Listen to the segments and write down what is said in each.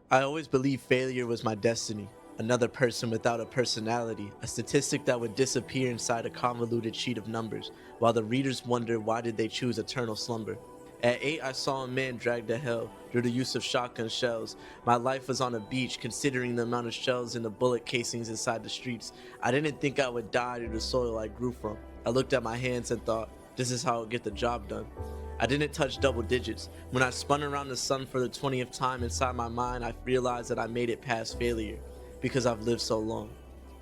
I always believed failure was my destiny, another person without a personality, a statistic that would disappear inside a convoluted sheet of numbers, while the readers wondered why did they choose eternal slumber. At 8, I saw a man dragged to hell through the use of shotgun shells. My life was on a beach, considering the amount of shells and the bullet casings inside the streets. I didn't think I would die to the soil I grew from. I looked at my hands and thought, this is how I'll get the job done. I didn't touch double digits. When I spun around the sun for the 20th time inside my mind, I realized that I made it past failure because I've lived so long.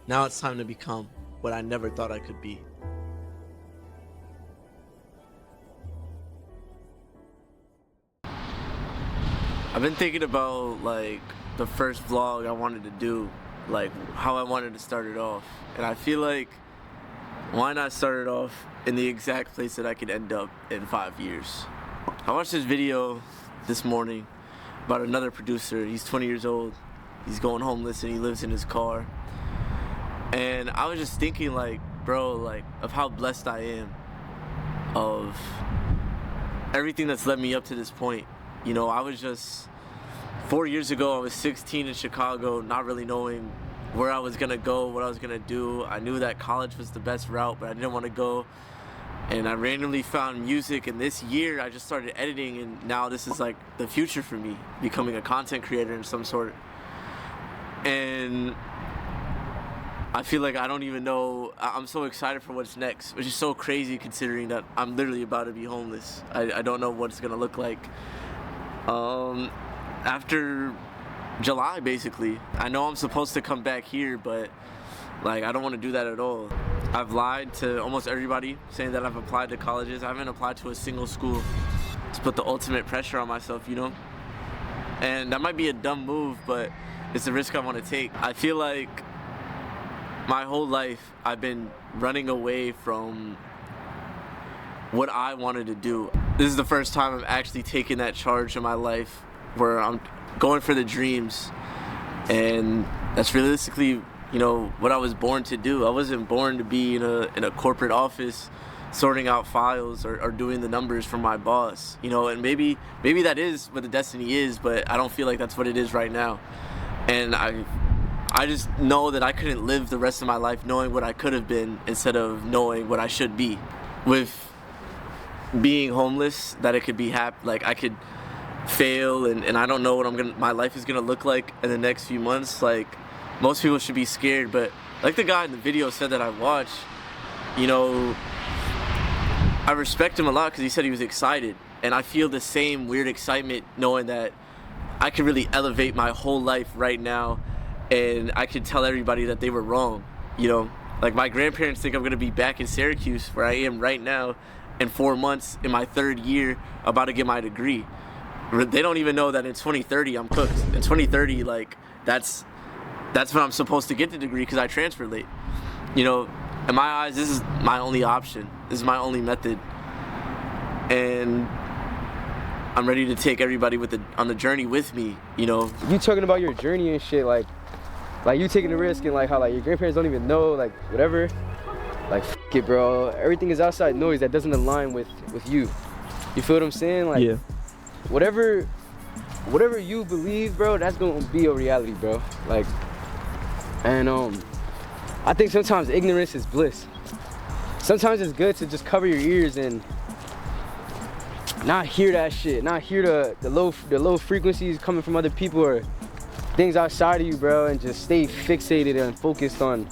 Now it's time to become what I never thought I could be. I've been thinking about like the first vlog I wanted to do, like how I wanted to start it off. And I feel like why not start it off in the exact place that I could end up in 5 years. I watched this video this morning about another producer. He's 20 years old. He's going homeless and he lives in his car. And I was just thinking like, bro, like of how blessed I am of everything that's led me up to this point. You know, I was just 4 years ago, I was 16 in Chicago, not really knowing where I was gonna go, what I was gonna do. I knew that college was the best route, but I didn't want to go. And I randomly found music, and this year I just started editing, and now this is like the future for me, becoming a content creator in some sort. And I feel like I don't even know, I'm so excited for what's next, which is so crazy considering that I'm literally about to be homeless. I don't know what it's gonna look like after July, basically. I know I'm supposed to come back here, but like I don't want to do that at all. I've lied to almost everybody saying that I've applied to colleges. I haven't applied to a single school. It's put the ultimate pressure on myself, you know? And that might be a dumb move, but it's the risk I want to take. I feel like my whole life I've been running away from what I wanted to do. This is the first time I'm actually taking that charge in my life where I'm going for the dreams, and that's realistically, you know, what I was born to do. I wasn't born to be in a corporate office sorting out files or doing the numbers for my boss, you know, and maybe that is what the destiny is, but I don't feel like that's what it is right now. And I just know that I couldn't live the rest of my life knowing what I could have been instead of knowing what I should be. With being homeless, that it could be like I could fail and I don't know what my life is gonna look like in the next few months. Like most people should be scared, but like the guy in the video said that I watched, you know, I respect him a lot because he said he was excited, and I feel the same weird excitement knowing that I could really elevate my whole life right now, and I could tell everybody that they were wrong. You know, like my grandparents think I'm gonna be back in Syracuse where I am right now in 4 months in my 3rd year about to get my degree. They don't even know that in 2030 I'm cooked. In 2030, like that's when I'm supposed to get the degree because I transferred late. You know, in my eyes, this is my only option. This is my only method, and I'm ready to take everybody on the journey with me. You know, you talking about your journey and shit, like you taking the risk and like how like your grandparents don't even know, like whatever. Like f it, bro. Everything is outside noise that doesn't align with you. You feel what I'm saying? Like, yeah. Whatever you believe, bro, that's gonna be a reality, bro. Like, and I think sometimes ignorance is bliss. Sometimes it's good to just cover your ears and not hear that shit, not hear the low frequencies coming from other people or things outside of you, bro, and just stay fixated and focused on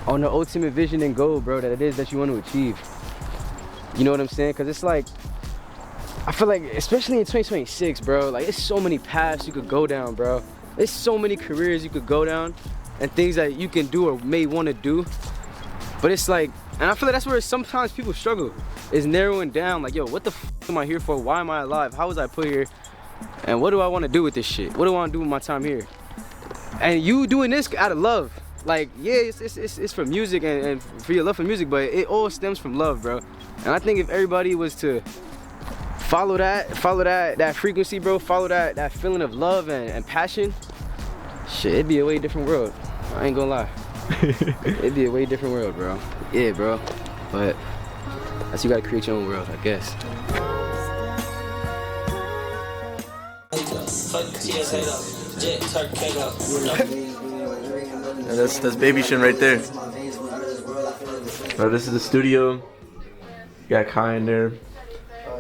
the ultimate vision and goal, bro, that it is that you want to achieve. You know what I'm saying? Because it's like, I feel like, especially in 2026, bro, like there's so many paths you could go down, bro. There's so many careers you could go down and things that you can do or may want to do. But it's like, and I feel like that's where sometimes people struggle, is narrowing down, like, yo, what the f am I here for? Why am I alive? How was I put here? And what do I want to do with this shit? What do I want to do with my time here? And you doing this out of love. Like, yeah, it's for music and for your love for music, but it all stems from love, bro. And I think if everybody was to follow that frequency, bro, follow that feeling of love and passion, shit, it'd be a way different world. I ain't gonna lie. It'd be a way different world, bro. Yeah, bro. But that's, you gotta create your own world, I guess. Fuck TSA. And that's baby shin right there. This is the studio. Got Kai in there.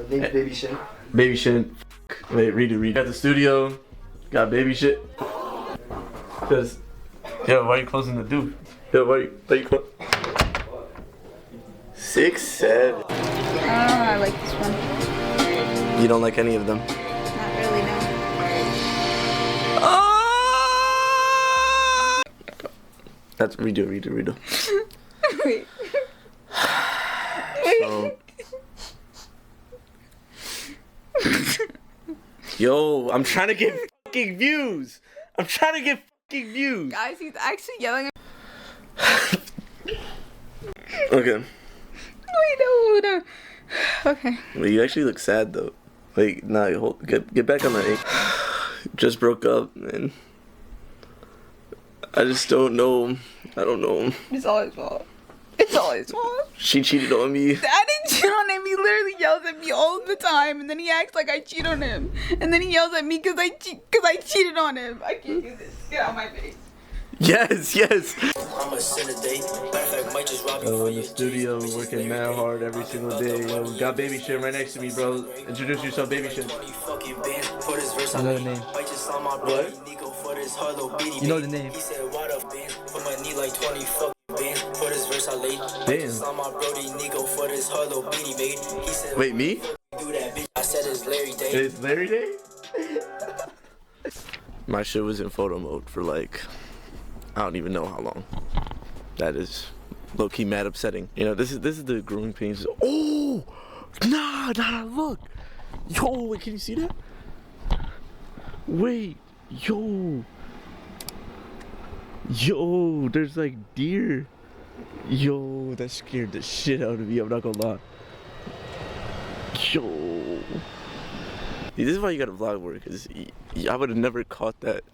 Name's Baby Shin. Baby shin. Wait, read it. Got the studio. Got baby shit. Cause, yo, why are you closing the door? Yo, why are you closing? 6, 7. I don't know. I like this one. You don't like any of them? Not really, no. That's redo. Wait. So, yo, I'm trying to get fucking views. Guys, he's actually yelling at Okay. Wait, no. Okay. Well, you actually look sad though. Wait, nah, get back on that. Just broke up, and I just don't know. I don't know. It's all his fault. It's all his fault. She cheated on me. I didn't cheat on him. He literally yells at me all the time, and then he acts like I cheat on him, and then he yells at me because I cheated on him. I can't do this. Get out of my face. Yes. Oh, in the studio, working mad hard every single day. Yo, got baby shit right next to me, bro. Introduce yourself, baby shit. I know the name. What? You know the name. Damn. Wait, me? It's Larry Day? My shit was in photo mode for like, I don't even know how long. That is low-key mad upsetting. You know, this is the growing pains. Oh! Nah, look! Yo, wait, can you see that? Wait, yo! Yo, there's like deer. Yo, that scared the shit out of me, I'm not gonna lie. Yo. See, this is why you gotta vlog more, because I would have never caught that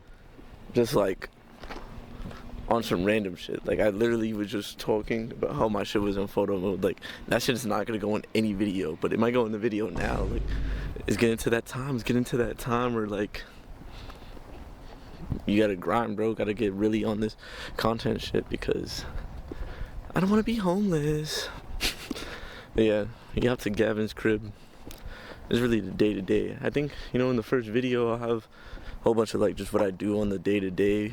just like on some random shit. Like, I literally was just talking about how my shit was in photo mode. Like, that shit is not gonna go in any video, but it might go in the video now. Like, it's getting to that time where like you gotta grind, bro. Gotta get really on this content shit because I don't want to be homeless. Yeah, you out to Gavin's crib. It's really the day-to-day. I think, you know, in the first video I'll have a whole bunch of like just what I do on the day-to-day.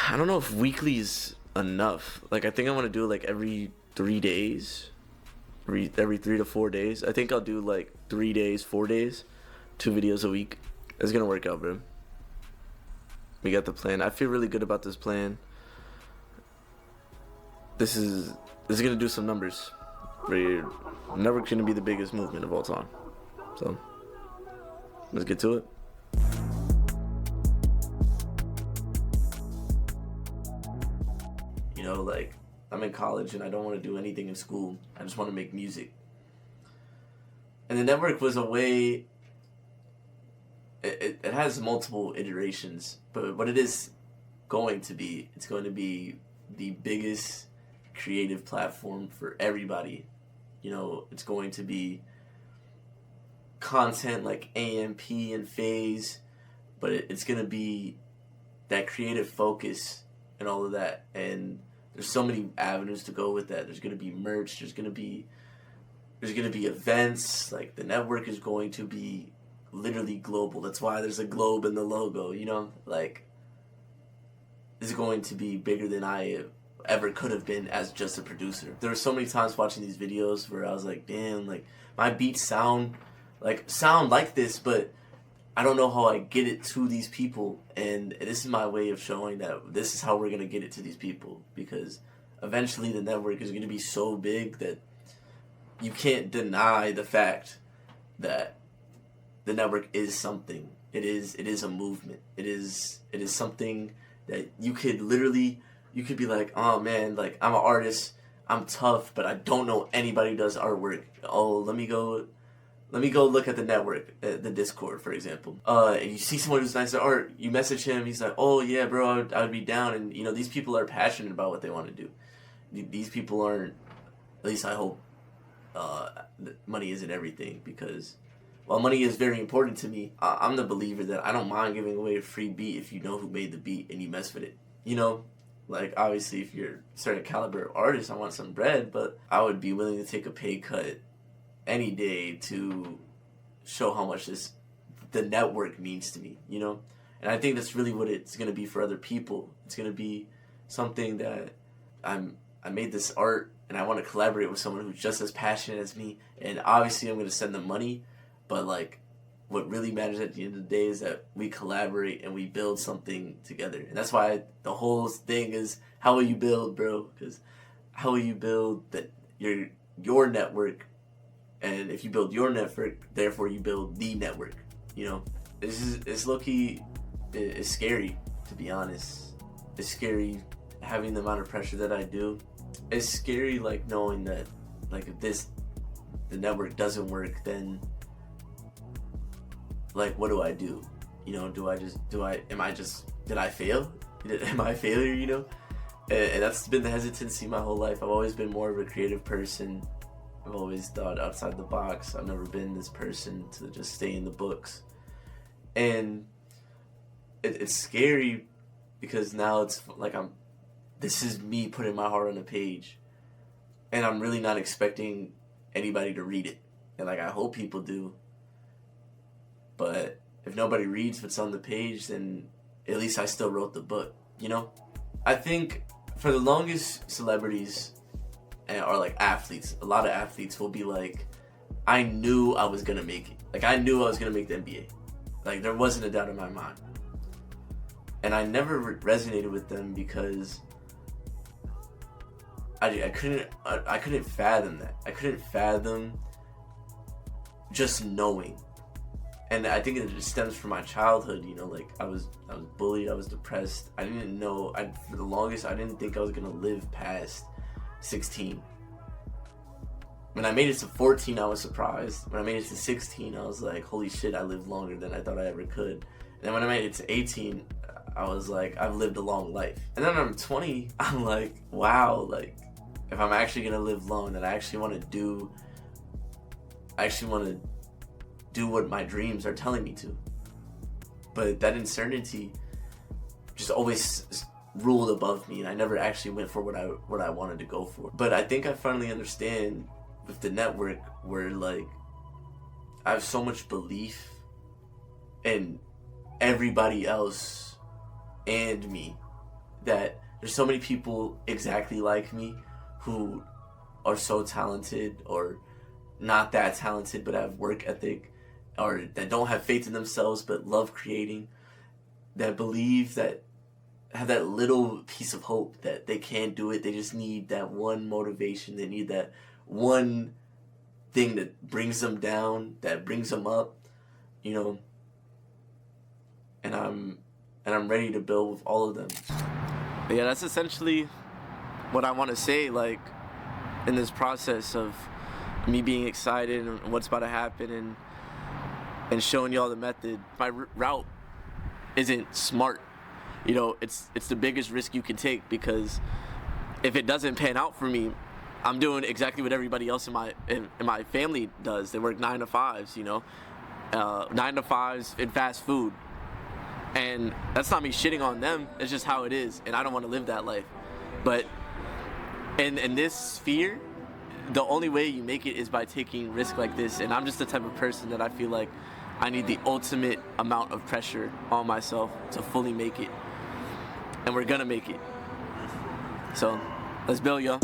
I don't know if weekly is enough. Like, I think I want to do it like every 3 days, every 3 to 4 days. I think I'll do like 3 days, 4 days, 2 videos a week. It's gonna work out, bro. We got the plan. I feel really good about this plan. This is gonna do some numbers. We're never gonna be the biggest movement of all time. So let's get to it. You know, like, I'm in college and I don't want to do anything in school. I just want to make music. And the network was a way. It has multiple iterations, but what it is going to be, it's going to be the biggest creative platform for everybody. You know, it's going to be content like AMP and Phase, but it's going to be that creative focus and all of that. And there's so many avenues to go with that. There's going to be merch. There's going to be events. Like, the network is going to be literally global. That's why there's a globe in the logo, you know? Like, it's going to be bigger than I ever could have been as just a producer. There were so many times watching these videos where I was like, damn, like, my beats sound like this, but I don't know how I get it to these people. And this is my way of showing that this is how we're going to get it to these people, because eventually the network is going to be so big that you can't deny the fact that the network is something. It is a movement. It is something that you could be like, oh man, like, I'm an artist, I'm tough, but I don't know anybody who does artwork. Oh, let me go look at the network, the Discord, for example. And you see someone who's nice at art, you message him, he's like, oh yeah, bro, I would be down. And, you know, these people are passionate about what they want to do. These people aren't, at least I hope, money isn't everything, because while money is very important to me, I'm the believer that I don't mind giving away a free beat if you know who made the beat and you mess with it. You know? Like, obviously, if you're a certain caliber of artist, I want some bread, but I would be willing to take a pay cut any day to show how much the network means to me, you know? And I think that's really what it's going to be for other people. It's going to be something that I made this art, and I want to collaborate with someone who's just as passionate as me, and obviously I'm going to send them money, but, like, what really matters at the end of the day is that we collaborate and we build something together. And that's why the whole thing is, how will you build, bro? Because how will you build your network? And if you build your network, therefore you build the network. You know, it's low-key, it's scary, to be honest. It's scary having the amount of pressure that I do. It's scary, like, knowing that, like, if the network doesn't work, then, like, what do I do? You know, did I fail? Am I a failure, you know? And that's been the hesitancy my whole life. I've always been more of a creative person. I've always thought outside the box. I've never been this person to just stay in the books. And it's scary because now it's like this is me putting my heart on a page. And I'm really not expecting anybody to read it. And, like, I hope people do. But if nobody reads what's on the page, then at least I still wrote the book, you know? I think for the longest, celebrities or, like, athletes, a lot of athletes will be like, I knew I was going to make it. Like, I knew I was going to make the NBA. Like, there wasn't a doubt in my mind. And I never resonated with them because I couldn't fathom that. I couldn't fathom just knowing. And I think it just stems from my childhood, you know, like, I was bullied, I was depressed. I didn't know, for the longest, I didn't think I was going to live past 16. When I made it to 14, I was surprised. When I made it to 16, I was like, holy shit, I lived longer than I thought I ever could. And then when I made it to 18, I was like, I've lived a long life. And then when I'm 20, I'm like, wow, like, if I'm actually going to live long, then I actually want to do what my dreams are telling me to. But that uncertainty just always ruled above me, and I never actually went for what I wanted to go for. But I think I finally understand with the network where, like, I have so much belief in everybody else and me that there's so many people exactly like me who are so talented or not that talented but have work ethic, or that don't have faith in themselves but love creating, that believe, that have that little piece of hope that they can do it. They just need that one motivation. They need that one thing that brings them down, that brings them up, you know. And I'm ready to build with all of them. Yeah, that's essentially what I want to say, like, in this process of me being excited and what's about to happen and showing y'all the method. My route isn't smart. You know, it's the biggest risk you can take, because if it doesn't pan out for me, I'm doing exactly what everybody else in my family does. They work 9 to 5s, you know, 9 to 5s in fast food. And that's not me shitting on them. It's just how it is, and I don't want to live that life. But in this sphere, the only way you make it is by taking risk like this. And I'm just the type of person that I feel like I need the ultimate amount of pressure on myself to fully make it. And we're gonna make it. So let's build, y'all.